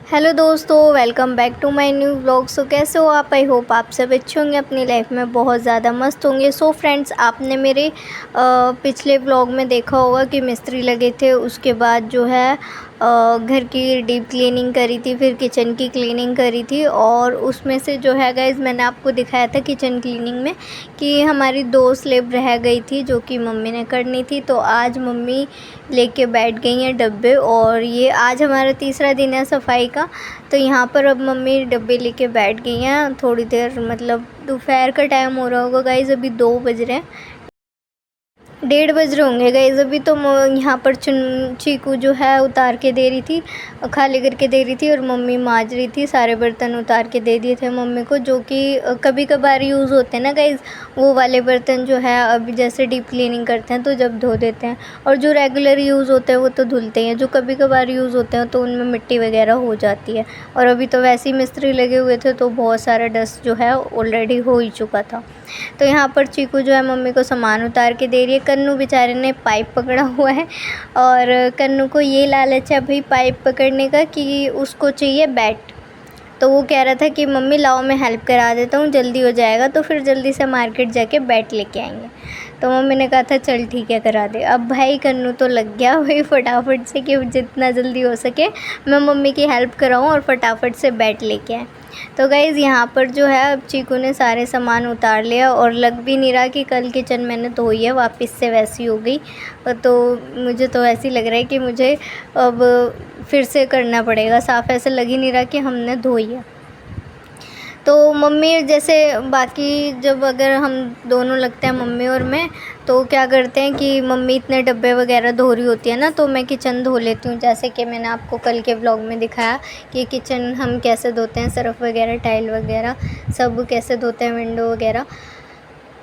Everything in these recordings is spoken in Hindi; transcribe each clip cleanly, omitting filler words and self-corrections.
हेलो दोस्तों, welcome back to my new vlog. So कैसे हो आप? आई होप आप सब अच्छे होंगे, अपनी लाइफ में बहुत ज़्यादा मस्त होंगे। सो फ्रेंड्स, आपने मेरे पिछले व्लॉग में देखा होगा कि मिस्त्री लगे थे, उसके बाद जो है घर की डीप क्लीनिंग करी थी, फिर किचन की क्लीनिंग करी थी। और उसमें से जो है गाइज़, मैंने आपको दिखाया था किचन क्लीनिंग में कि हमारी 2 स्लैब रह गई थी जो कि मम्मी ने करनी थी। तो आज मम्मी लेके बैठ गई हैं डब्बे, और ये आज हमारा तीसरा दिन है सफाई का। तो यहाँ पर अब मम्मी डब्बे लेके बैठ गई हैं थोड़ी देर, मतलब दोपहर का टाइम हो रहा होगा गाइज़, अभी 2 बज रहे हैं, 1:30 बज रहे होंगे गाइज़ अभी। तो यहाँ पर चीकू जो है उतार के दे रही थी, खाली करके दे रही थी, और मम्मी मांज रही थी। सारे बर्तन उतार के दे दिए थे मम्मी को, जो कि कभी कभार यूज़ होते हैं ना गाइज़, वो वाले बर्तन जो है अभी जैसे डीप क्लीनिंग करते हैं तो जब धो देते हैं, और जो रेगुलर यूज़ होते हैं वो तो धुलते हैं, जो कभी कभार यूज़ होते हैं तो उनमें मिट्टी वगैरह हो जाती है। और अभी तो वैसे ही मिस्त्री लगे हुए थे तो बहुत सारा डस्ट जो है ऑलरेडी हो ही चुका था। तो यहाँ पर चीकू जो है मम्मी को सामान उतार के दे रही है। कन्नू बेचारे ने पाइप पकड़ा हुआ है, और कन्नू को ये लालच है भाई पाइप पकड़ने का कि उसको चाहिए बैट। तो वो कह रहा था कि मम्मी लाओ मैं हेल्प करा देता हूँ, जल्दी हो जाएगा। तो फिर जल्दी से मार्केट जाके बैट लेके आएंगे। तो मम्मी ने कहा था चल ठीक है करा दे। अब भाई कन्नू तो लग गया भाई फटाफट से कि जितना जल्दी हो सके मैं मम्मी की हेल्प कराऊँ और फटाफट से बैट लेके आए। तो गाइज़ यहाँ पर जो है अब चीकू ने सारे सामान उतार लिया, और लग भी नहीं रहा कि कल किचन मैंने धोई है वापस से वैसी हो गई। तो मुझे तो ऐसी लग रहा है कि मुझे अब फिर से करना पड़ेगा साफ़, ऐसे लग ही नहीं रहा कि हमने धोई है। तो मम्मी जैसे बाकी जब अगर हम दोनों लगते हैं मम्मी और मैं, तो क्या करते हैं कि मम्मी इतने डब्बे वगैरह धो रही होती है ना, तो मैं किचन धो लेती हूँ। जैसे कि मैंने आपको कल के व्लॉग में दिखाया कि किचन हम कैसे धोते हैं, सर्फ़ वगैरह टाइल वगैरह सब कैसे धोते हैं, विंडो वगैरह।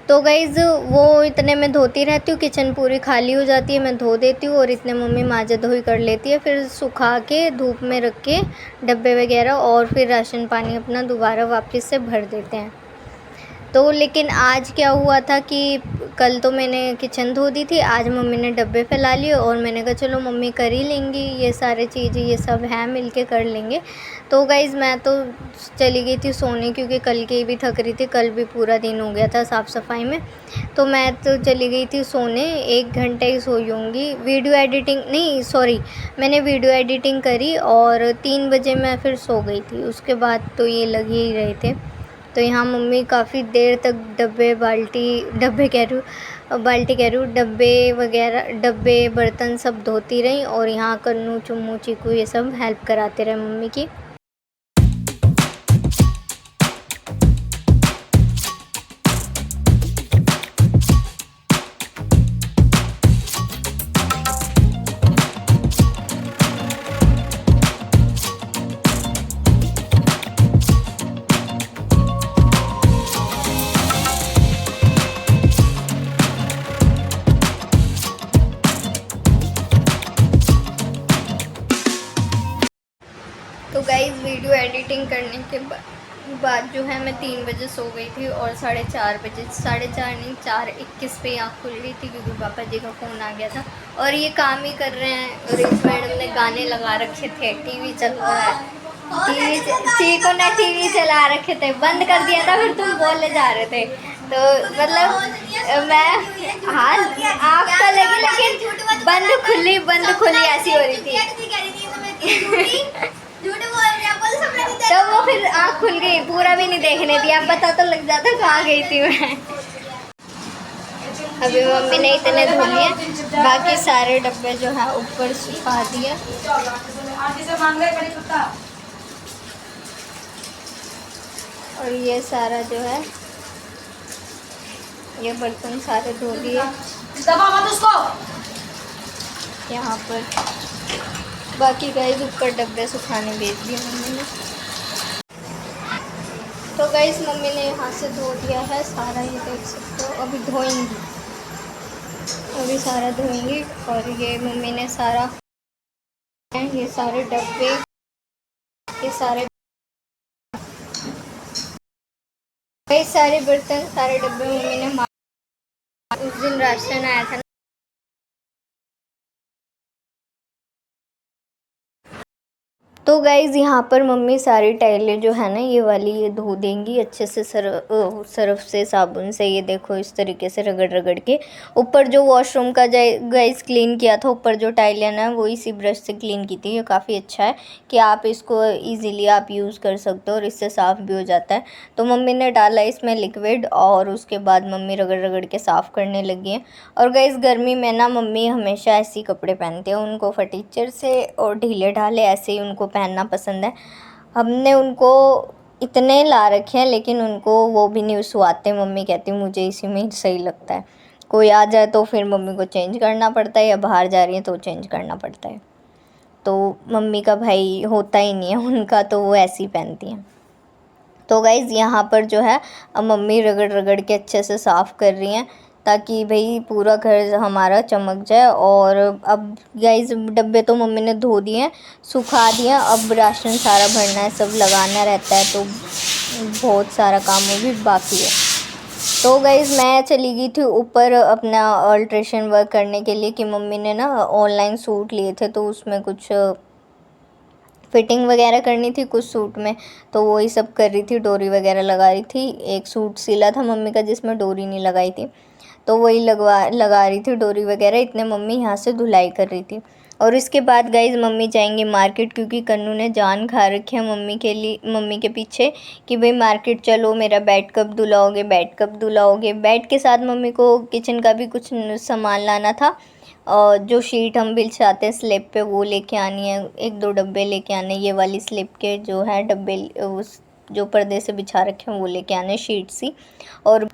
तो गाइज़ वो इतने में धोती रहती हूँ, किचन पूरी खाली हो जाती है, मैं धो देती हूँ, और इतने मम्मी मांजा धोई कर लेती है, फिर सुखा के धूप में रख के डब्बे वगैरह, और फिर राशन पानी अपना दोबारा वापस से भर देते हैं। तो लेकिन आज क्या हुआ था कि कल तो मैंने किचन धो दी थी, आज मम्मी ने डब्बे फैला लिए, और मैंने कहा चलो मम्मी कर ही लेंगी ये सारी चीज़ें, ये सब है मिल के कर लेंगे। तो गाइज़ मैं तो चली गई थी सोने, क्योंकि कल की भी थक रही थी, कल भी पूरा दिन हो गया था साफ़ सफाई में। तो मैं तो चली गई थी सोने, 1 घंटा ही सोई होंगी। वीडियो एडिटिंग नहीं, सॉरी, मैंने वीडियो एडिटिंग करी और 3 बजे मैं फिर सो गई थी। उसके बाद तो ये लग ही रहे थे। तो यहाँ मम्मी काफ़ी देर तक डब्बे कह रही हूँ, डब्बे वगैरह, डब्बे बर्तन सब धोती रहीं, और यहाँ कन्नू चुम्मू चीकू ये सब हेल्प कराते रहे मम्मी की। तो गाइज़ वीडियो एडिटिंग करने के बाद जो है मैं 3 बजे सो गई थी, और 4:30 बजे, 4:30 नहीं 4:21 पे आँख खुल रही थी, क्योंकि पापा जी का फ़ोन आ गया था। और ये काम ही कर रहे हैं, और इस मैडम ने गाने लगा रखे थे, टीवी चल रहा है, चीकू ने टीवी चला रखे थे, बंद कर दिया था, फिर तुम बोले जा रहे थे। तो मतलब मैं, हाँ आँख तो लगी, लेकिन बंद खुली ऐसी हो रही थी। तो वो फिर आँख खुल गई, पूरा भी नहीं देखने दिया, पता तो लग जाता कहाँ गई थी मैं। अभी मम्मी ने इतने धो लिए, बाकी सारे डब्बे जो है ऊपर सुखा दिए। और ये सारा जो है, ये बर्तन सारे धो लिए यहाँ पर। बाकी गाइस ऊपर डब्बे सुखाने भेज दिए मम्मी ने। तो गाइस मम्मी ने यहाँ से धो दिया है सारा, ये देख सकते हो। अभी धोएंगी, अभी सारा धोएंगी। और ये मम्मी ने सारा, ये सारे डब्बे, ये सारे सारे बर्तन, सारे डब्बे मम्मी ने उस दिन राशन आया था ना, तो गाइज़ यहाँ पर मम्मी सारी टाइलें जो है ना ये वाली ये धो देंगी अच्छे से सर्फ से साबुन से। ये देखो इस तरीके से रगड़ रगड़ के ऊपर जो वॉशरूम का गाइज़ क्लीन किया था, ऊपर जो टाइलें ना वो इसी ब्रश से क्लीन की थी। ये काफ़ी अच्छा है कि आप इसको ईज़िली आप यूज़ कर सकते हो और इससे साफ़ भी हो जाता है। तो मम्मी ने डाला इसमें लिक्विड और उसके बाद मम्मी रगड़ रगड़ के साफ़ करने लगी हैं। और गाइज़ गर्मी में ना मम्मी हमेशा ऐसे ही कपड़े पहनती हैं, उनको फटीचर से और ढीले ढाले ऐसे ही उनको पहनना पसंद है। हमने उनको इतने ला रखे हैं लेकिन उनको वो भी नहीं सुहाते। मम्मी कहती मुझे इसी में सही लगता है। कोई आ जाए तो फिर मम्मी को चेंज करना पड़ता है, या बाहर जा रही है तो चेंज करना पड़ता है। तो मम्मी का भाई होता ही नहीं है उनका, तो वो ऐसे ही पहनती हैं। तो गाइज़ यहाँ पर जो है अब मम्मी रगड़ रगड़ के अच्छे से साफ़ कर रही हैं ताकि भाई पूरा घर हमारा चमक जाए। और अब गाइज़ डब्बे तो मम्मी ने धो दिए हैं, सुखा दिए हैं, अब राशन सारा भरना है, सब लगाना रहता है, तो बहुत सारा काम वो भी बाकी है। तो गाइज़ मैं चली गई थी ऊपर अपना अल्ट्रेशन वर्क करने के लिए कि मम्मी ने ना ऑनलाइन सूट लिए थे, तो उसमें कुछ फिटिंग वगैरह करनी थी कुछ सूट में, तो वही सब कर रही थी, डोरी वगैरह लगा रही थी। एक सूट सिला था मम्मी का जिसमें डोरी नहीं लगाई थी, तो वही लगा रही थी डोरी वगैरह। इतने मम्मी यहाँ से धुलाई कर रही थी। और इसके बाद गाइज़ मम्मी जाएंगी मार्केट, क्योंकि कन्नू ने जान खा रखी है मम्मी के पीछे कि भाई मार्केट चलो, मेरा बेड कब धुलाओगे, बेड कब धुलाओगे। बेड के साथ मम्मी को किचन का भी कुछ सामान लाना था, और जो शीट हम बिछाते हैं स्लेब पे वो लेके आनी है, 1-2 डब्बे लेके आने। ये वाली स्लेब के जो है डब्बे उस जो पर्दे से बिछा रखे हैं वो लेके आने शीट सी। और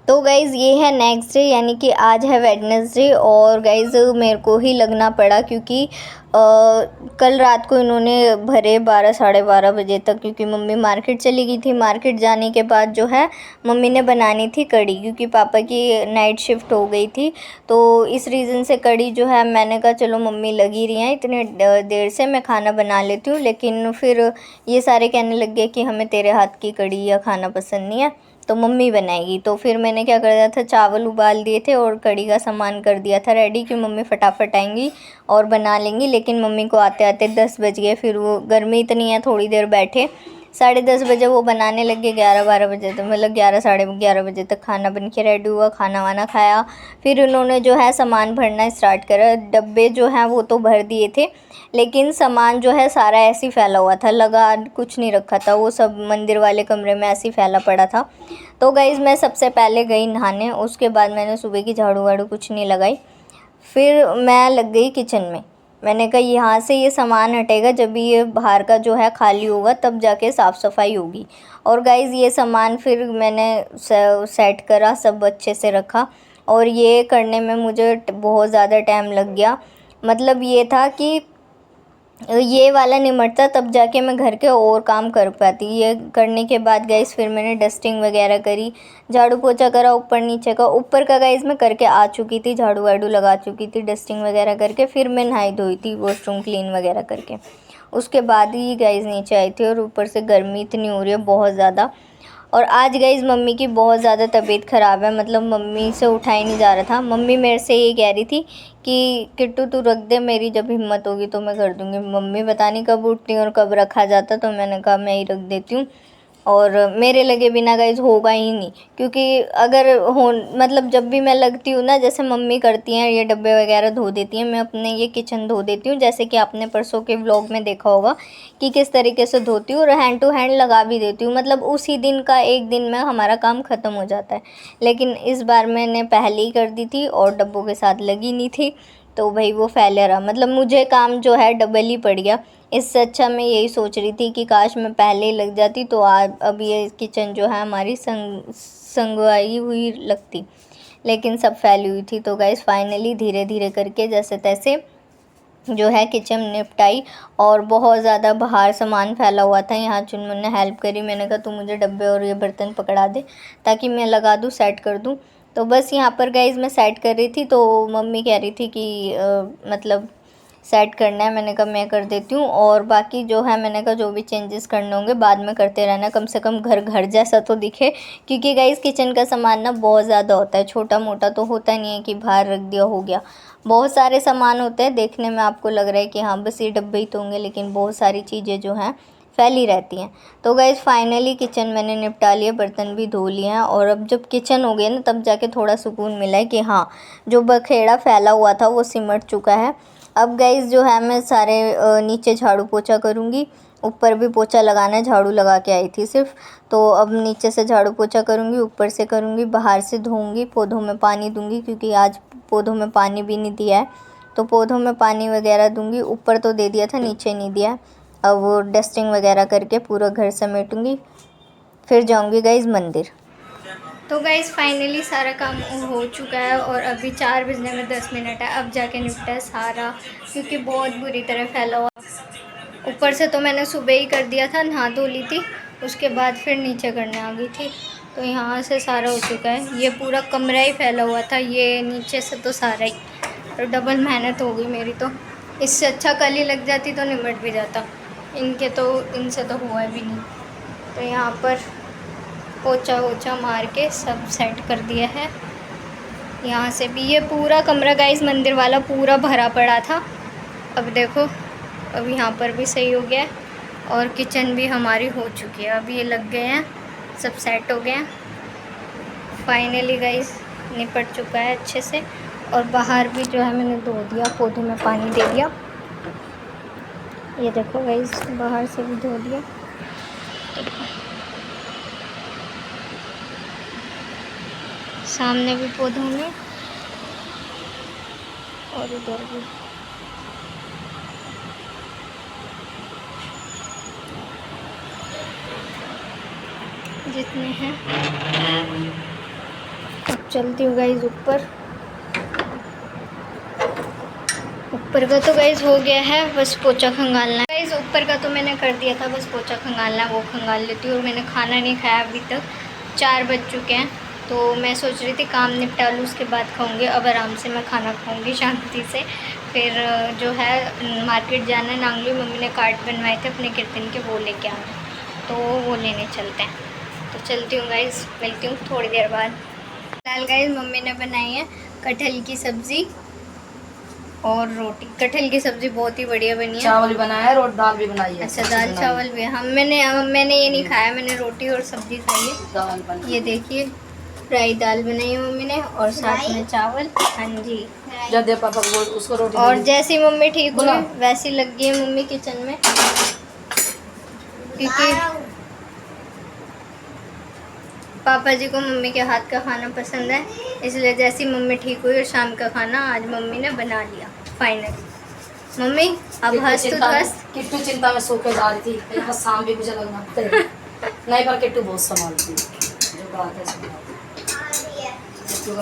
तो गाइज़ ये है नेक्स्ट डे, यानी कि आज है वेडनेसडे। और गाइज़ मेरे को ही लगना पड़ा क्योंकि कल रात को इन्होंने भरे 12 साढ़े 12 बजे तक, क्योंकि मम्मी मार्केट चली गई थी। मार्केट जाने के बाद जो है मम्मी ने बनानी थी कड़ी, क्योंकि पापा की नाइट शिफ्ट हो गई थी, तो इस रीज़न से कड़ी जो है मैंने कहा चलो मम्मी लगी रही हैं इतने देर से, मैं खाना बना लेती हूँ। लेकिन फिर ये सारे कहने लग गए कि हमें तेरे हाथ की कड़ी या खाना पसंद नहीं है, तो मम्मी बनाएगी। तो फिर मैंने क्या कर दिया था, चावल उबाल दिए थे और कड़ी का सामान कर दिया था रेडी कि मम्मी फटाफट आएंगी और बना लेंगी। लेकिन मम्मी को आते आते 10 बज गए। फिर वो गर्मी इतनी है, थोड़ी देर बैठे, 10:30 बजे वो बनाने लगे, 11-12 बजे तक, मतलब 11 साढ़े 11 बजे तक खाना बन के रेडी हुआ, खाना वाना खाया। फिर उन्होंने जो है सामान भरना स्टार्ट करा। डब्बे जो हैं वो तो भर दिए थे, लेकिन सामान जो है सारा ऐसे ही फैला हुआ था, लगा कुछ नहीं रखा था, वो सब मंदिर वाले कमरे में ऐसे ही फैला पड़ा था। तो गाइज़ मैं सबसे पहले गई नहाने, उसके बाद मैंने सुबह की झाड़ू वाड़ू कुछ नहीं लगाई। फिर मैं लग गई किचन में। मैंने कहा यहाँ से ये सामान हटेगा जब भी ये बाहर का जो है खाली होगा, तब जाके साफ़ सफाई होगी। और गाइज़ ये सामान फिर मैंने सेट करा, सब अच्छे से रखा। और ये करने में मुझे बहुत ज़्यादा टाइम लग गया। मतलब ये था कि ये वाला निमटता तब जाके मैं घर के और काम कर पाती। ये करने के बाद गाइस फिर मैंने डस्टिंग वगैरह करी, झाड़ू पोछा करा ऊपर नीचे का। ऊपर का गाइस मैं करके आ चुकी थी, झाड़ू वाड़ू लगा चुकी थी, डस्टिंग वगैरह करके फिर मैं नहाई धोई थी, वॉशरूम क्लीन वगैरह करके। उसके बाद ही गाइस नीचे आई थी। और ऊपर से गर्मी इतनी हो रही है बहुत ज़्यादा। और आज गाइज़ मम्मी की बहुत ज़्यादा तबीयत ख़राब है, मतलब मम्मी से उठा ही नहीं जा रहा था। मम्मी मेरे से ये कह रही थी कि किट्टू तू रख दे, मेरी जब हिम्मत होगी तो मैं कर दूँगी। मम्मी पता नहीं कब उठती और कब रखा जाता, तो मैंने कहा मैं ही रख देती हूँ। और मेरे लगे बिना गाइज़ होगा ही नहीं, क्योंकि अगर हो मतलब जब भी मैं लगती हूँ ना, जैसे मम्मी करती हैं ये डब्बे वगैरह धो देती हैं, मैं अपने ये किचन धो देती हूँ। जैसे कि आपने परसों के व्लॉग में देखा होगा कि किस तरीके से धोती हूँ, और हैंड टू हैंड लगा भी देती हूँ, मतलब उसी दिन का एक दिन में हमारा काम ख़त्म हो जाता है। लेकिन इस बार मैंने पहले ही कर दी थी और डब्बों के साथ लगी नहीं थी, तो भाई वो फैले रहा, मतलब मुझे काम जो है डबल ही पड़ गया। इससे अच्छा मैं यही सोच रही थी कि काश मैं पहले ही लग जाती, तो आज अब ये किचन जो है हमारी संगवाई हुई लगती, लेकिन सब फैली हुई थी। तो गाइस फाइनली धीरे धीरे करके जैसे तैसे जो है किचन निपटाई। और बहुत ज़्यादा बाहर सामान फैला हुआ था, यहाँ चुनमुन ने हेल्प करी। मैंने कहा तू मुझे डब्बे और ये बर्तन पकड़ा दे ताकि मैं लगा दूँ, सेट कर दूँ। तो बस यहाँ पर गाइज़ मैं सेट कर रही थी, तो मम्मी कह रही थी कि मतलब सेट करना है। मैंने कहा मैं कर देती हूँ, और बाकी जो है मैंने कहा जो भी चेंजेस करने होंगे बाद में करते रहना, कम से कम घर घर जैसा तो दिखे। क्योंकि गाइस किचन का सामान ना बहुत ज़्यादा होता है, छोटा मोटा तो होता नहीं है कि बाहर रख दिया हो गया। बहुत सारे सामान होते हैं, देखने में आपको लग रहा है कि हाँ बस ये डब्बे ही तो होंगे, लेकिन बहुत सारी चीज़ें जो हैं फैली रहती हैं। तो गाइस फाइनली किचन मैंने निपटा लिया, बर्तन भी धो लिए हैं, और अब जब किचन हो गया ना तब जाके थोड़ा सुकून मिला है कि हाँ जो बखेड़ा फैला हुआ था वो सिमट चुका है। अब गाइस जो है मैं सारे नीचे झाड़ू पोछा करूँगी, ऊपर भी पोछा लगाना है, झाड़ू लगा के आई थी सिर्फ। तो अब नीचे से झाड़ू पोछा करूँगी, ऊपर से करूँगी, बाहर से धोऊँगी, पौधों में पानी दूँगी क्योंकि आज पौधों में पानी भी नहीं दिया है, तो पौधों में पानी वगैरह दूँगी। ऊपर तो दे दिया था, नीचे नहीं दिया। अब वो डस्टिंग वगैरह करके पूरा घर समेटूँगी, फिर जाऊँगी गाइस मंदिर। तो गाइस फाइनली सारा काम हो चुका है, और अभी 4 बजने में 10 मिनट है। अब जाके निपटा है सारा, क्योंकि बहुत बुरी तरह फैला हुआ। ऊपर से तो मैंने सुबह ही कर दिया था, नहा धो ली थी, उसके बाद फिर नीचे करने आ गई थी। तो यहाँ से सारा हो चुका है, ये पूरा कमरा ही फैला हुआ था, ये नीचे से तो सारा ही। तो डबल मेहनत हो गई मेरी, तो इससे अच्छा कल ही लग जाती तो निमट भी जाता। इनसे तो हुआ भी नहीं। तो यहाँ पर पोछा वोछा मार के सब सेट कर दिया है। यहाँ से भी ये पूरा कमरा गाइस मंदिर वाला पूरा भरा पड़ा था। अब देखो, अब यहाँ पर भी सही हो गया है, और किचन भी हमारी हो चुकी है। अब ये लग गए हैं, सब सेट हो गए हैं फाइनली गाइस, निपट चुका है अच्छे से। और बाहर भी जो है मैंने धो दिया, पौधों में पानी दे दिया। ये देखो गाइस, बाहर से भी धो दिया। देखो सामने भी पौधों में, और इधर भी। जितने हैं। अब चलती हूँ गाइस ऊपर। ऊपर का तो गाइस हो गया है, बस पोछा खंगालना है। गाइस ऊपर का तो मैंने कर दिया था, बस पोछा खंगालना है, वो खंगाल लेती हूँ। और मैंने खाना नहीं खाया अभी तक, 4 बज चुके हैं। तो मैं सोच रही थी काम निपटा लूँ, उसके बाद खाऊंगी। अब आराम से मैं खाना खाऊंगी शांति से। फिर जो है मार्केट जाना है, नांगली मम्मी ने कार्ड बनवाए थे अपने कीर्तन के, वो लेके आना, तो वो लेने चलते हैं। तो चलती हूँ गाइस, मिलती हूँ थोड़ी देर बाद। फिलहाल गाइस मम्मी ने बनाई है कटहल की सब्ज़ी और रोटी। कटहल की सब्ज़ी बहुत ही बढ़िया बनी है। चावल भी बनाया है और दाल भी बनाई है। अच्छा, दाल चावल भी। मैंने ये नहीं खाया, मैंने रोटी और सब्ज़ी खाई है। दाल बनी, ये देखिए फ्राई दाल बनाई है मम्मी ने, और साथ में चावल। हाँ जी। जब दे पापा को उसको रोटी। और जैसी मम्मी ठीक हुई वैसी लग गई है मम्मी किचन में, क्योंकि पापा जी को मम्मी के हाथ का खाना पसंद है, इसलिए जैसी मम्मी ठीक हुई और शाम का खाना आज मम्मी ने बना लिया फाइनली। मम्मी अब हंस तू हंस। किट्टू चिंता में सो के जा रही थी, यहाँ शाम भी मुझे लगना नहीं, पर किट्टू बहुत संभालती जो बात है।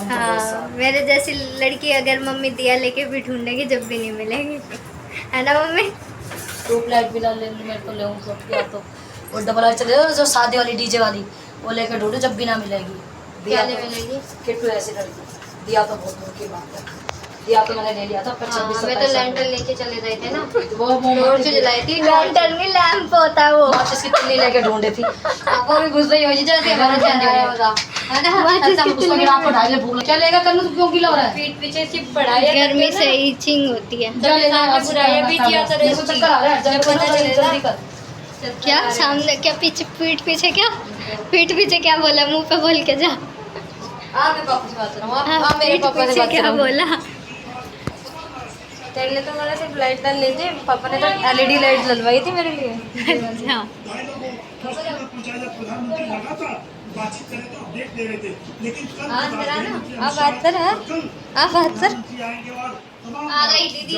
हाँ, मेरे जैसी लड़की अगर मम्मी दिया लेके भी ढूंढेगी जब भी नहीं मिलेगी, है ना मम्मी? ट्यूबलाइट भी ला ले, मेरे को ले तो वो डबल चले जो शादी वाली डीजे वाली, वो लेकर ढूंढो जब भी ना मिलेगी। दिया तो मिलेगी। किट्टू ऐसी लड़की, दिया तो बहुत दूर की बात है। दिया तो मैंने ले लिया था, 25 मैं तो लैंटर्न लेके चले गए थे ना, वो टॉर्च जलाई थी। लैंटर्न नहीं, लैंप होता है वो। माचिस की तिल्ली लेके ढूंढे थी, वो भी घुस रही हो जैसे हमारा चंदिया होगा, है ना? अच्छा उसको गिरा को ढाई ले भूख चलेगा करने तो क्यों गिला हो रहा है? पीठ पीछे से पढ़ाई गर्मी से ईचिंग होती है। बुराइयां भी किया करे, इसको चक्कर आ रहा है, जब पता चले जल्दी कर। क्या सामने, क्या पीछे, पीठ पीछे क्या, पीठ पीछे क्या बोला? मुंह पे बोल के जा। आपके पापा से बात करो, आप मेरे पीठ पापा से पीछे बात क्या करो। बोला? तेरे तो मैंने सिर्फ लाइट डाल ली थी, पापा ने तो एलईडी लाइट डलवाई थी मेरे लिए। अच्छा, आप बात कर, आप बात कर। आ गई दीदी।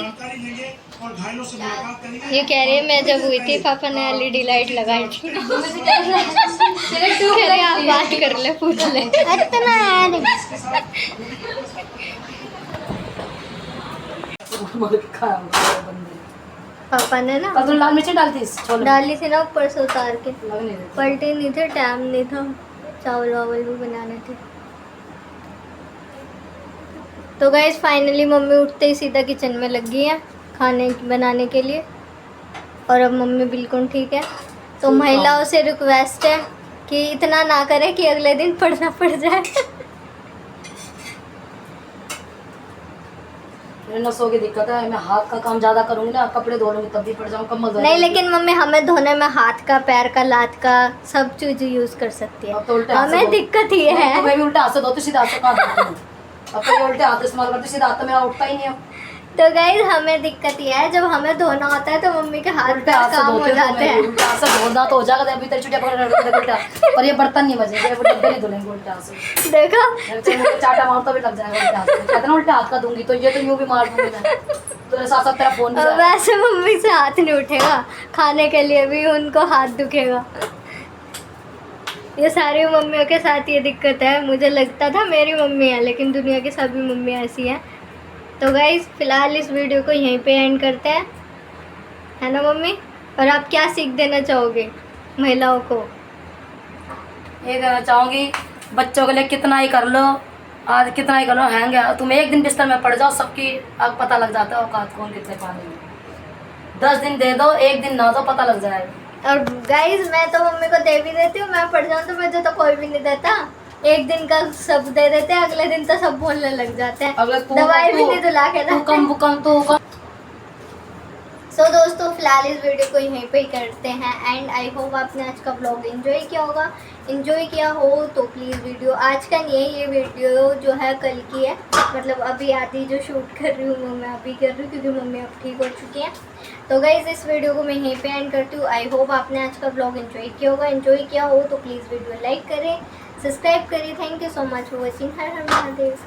ये कह रही है मैं जब हुई थी पापा ने एलईडी लाइट लगाई थी। कह रहे आप बात कर ले, पूछ ले। इतना यार पापा ने ना तो लाल मिर्च डालती छोले डाली थी ना ऊपर से उतार के, लग नहीं रही। पलटे नहीं थे, टाइम नहीं था, चावल वावल भी बनाने थे। तो गाइस फाइनली मम्मी उठते ही सीधा किचन में लग गई है खाने बनाने के लिए, और अब मम्मी बिल्कुल ठीक है। तो महिलाओं से रिक्वेस्ट है कि इतना ना करे कि अगले दिन पढ़ना पड़ जाए। मेरे नसों की दिक्कत है, मैं हाथ का काम ज़्यादा करूँगी ना, कपड़े धो लूँगी तब भी पड़ जाऊँ, कमर नहीं, लेकिन मम्मी हमें धोने में हाथ का, पैर का, लात का सब चीज़ यूज़ कर सकती है। अब तो उल्टे हाथ से हमें धो। दिक्कत ये नहीं, तो है। मैं भी उल्टे हाथ से धोती, सीधा हाथ से कहाँ धोती हूँ? अब तो ये उल्टे हाथ इस्तेमाल करती, सीधा हाथ तो मेरा उठता ही नहीं है। तो गाइज हमें दिक्कत ये है, जब हमें धोना होता है तो मम्मी के हाथ उल्टे पैर हाथ से काम हो धोती हूँ, जाते हैं। उल्टे हाथ से धोना तो हो जाएगा, अभी तक छुट्टियाँ पकड़ रहे उल्टा, पर ये बर्तन नहीं बजेंगे, वो डब्बे नहीं धुलेंगे उल्टे हाथ से। देखो, मुझे चाटा मार तो भी लग जाएगा उल्टे हाथ से, कहते ना उल्टे हाथ का दूंगी, तो ये तो यूँ भी मार दूंगी मैं, तो साथ साथ तेरा फोन भी जाएगा। वैसे मम्मी से हाथ नहीं उठेगा, खाने के लिए भी उनको हाथ दुखेगा। ये सारी मम्मियों के साथ ये दिक्कत है। मुझे लगता था मेरी मम्मी है, लेकिन दुनिया की सभी मम्मियाँ ऐसी हैं। तो गाइज फिलहाल इस वीडियो को यहीं पे एंड करते हैं, है ना मम्मी? और आप क्या सीख देना चाहोगे महिलाओं को? ये कहना चाहूँगी, बच्चों के लिए कितना ही कर लो, आज कितना ही कर लो, हैंग है, तुम एक दिन बिस्तर में पड़ जाओ, सबकी अब पता लग जाता है औकात कौन कितने पानी में। 10 दिन दे दो, एक दिन ना दो, पता लग जाएगा। और गाइज मैं तो मम्मी को दे भी देती हूँ, मैं पढ़ जाऊँ तो मुझे तो कोई भी नहीं देता। एक दिन का सब दे देते हैं, अगले दिन तो सब बोलने लग जाते हैं, दवाई भी नहीं दिला के देते। सो दोस्तों फिलहाल इस वीडियो को यहीं पे ही करते हैं एंड आई होप आपने आज का ब्लॉग एंजॉय किया होगा। एंजॉय किया हो तो प्लीज़ वीडियो आज का नहीं है, ये वीडियो जो है कल की है, मतलब अभी आधी जो शूट कर रही हूँ वो मैं अभी कर रही हूँ क्योंकि मम्मी अब ठीक हो चुकी हैं। तो गाइज़ इस वीडियो को मैं यहीं पे एंड करती हूँ। आई होप आपने आज का ब्लॉग एंजॉय किया होगा। एंजॉय किया हो तो प्लीज़ वीडियो लाइक करें, सब्सक्राइब करें। Thank you so much for watching. Her her Mahadev.